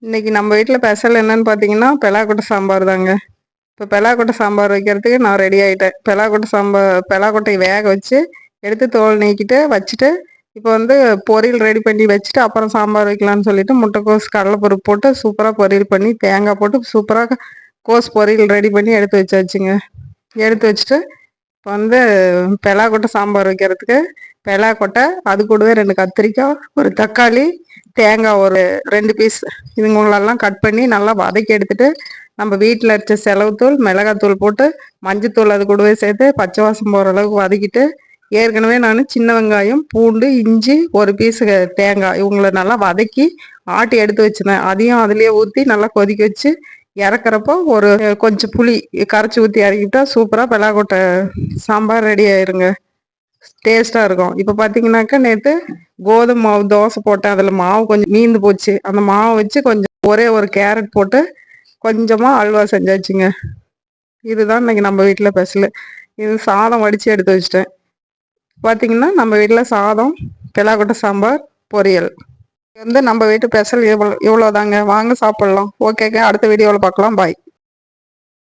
இன்னைக்கு நம்ம வீட்டில் ஸ்பெஷல் என்னன்னு பார்த்தீங்கன்னா பெலாக்கொட்டை சாம்பார் தாங்க. இப்போ பெலாக்கொட்டை சாம்பார் வைக்கிறதுக்கு நான் ரெடி ஆகிட்டேன். பெலாக்கொட்டையை வேக வச்சு எடுத்து தோல் நீக்கிட்டு வச்சுட்டு, இப்போ வந்து பொரியல் ரெடி பண்ணி வச்சுட்டு அப்புறம் சாம்பார் வைக்கலான்னு சொல்லிட்டு முட்டைக்கோஸ் கடலைப்பருப்பு போட்டு சூப்பராக பொரியல் பண்ணி தேங்காய் போட்டு சூப்பராக கோஸ் பொரியல் ரெடி பண்ணி எடுத்து வச்சாச்சுங்க. எடுத்து வச்சுட்டு இப்போ வந்து பெலாக்கொட்டை சாம்பார் வைக்கிறதுக்கு பெலாக்கொட்டை, அது கூடவே 2 கத்திரிக்காய், ஒரு தக்காளி, தேங்காய் ஒரு 2 பீஸ் இதுங்களெல்லாம் கட் பண்ணி நல்லா வதக்கி எடுத்துட்டு, நம்ம வீட்டில் அரைச்ச செலவுத்தூள், மிளகாத்தூள் போட்டு மஞ்சத்தூள் அது கூடவே சேர்த்து பச்சை வாசம் போகிற அளவுக்கு வதக்கிட்டு, ஏற்கனவே நான் சின்ன வெங்காயம், பூண்டு, இஞ்சி, ஒரு பீஸு தேங்காய் இவங்களை நல்லா வதக்கி ஆட்டி எடுத்து வச்சுருந்தேன். அதையும் அதுலேயே ஊற்றி நல்லா கொதிக்க வச்சு இறக்குறப்போ ஒரு கொஞ்சம் புளி கரைச்சி ஊற்றி இறக்கிட்டா சூப்பராக பெலாக்கொட்டை சாம்பார் ரெடி ஆயிருங்க. டேஸ்ட்டாக இருக்கும். இப்போ பார்த்தீங்கன்னாக்கா நேற்று கோதுமை மாவு தோசை போட்டேன். அதில் மாவு கொஞ்சம் மீந்து போச்சு. அந்த மாவை வச்சு கொஞ்சம் ஒரே ஒரு கேரட் போட்டு கொஞ்சமாக அல்வா செஞ்சாச்சுங்க. இதுதான் இன்னைக்கு நம்ம வீட்டில் ஸ்பெஷலு. இது சாதம் வடித்து எடுத்து வச்சிட்டேன். பார்த்தீங்கன்னா நம்ம வீட்டில் சாதம், பெலாக்கொட்டை சாம்பார், பொரியல். இது வந்து நம்ம வீட்டு ஸ்பெஷல் இவ்வளோதாங்க. வாங்க சாப்பிட்லாம். ஓகேங்க, அடுத்த வீடியோவில் பார்க்கலாம். பாய்.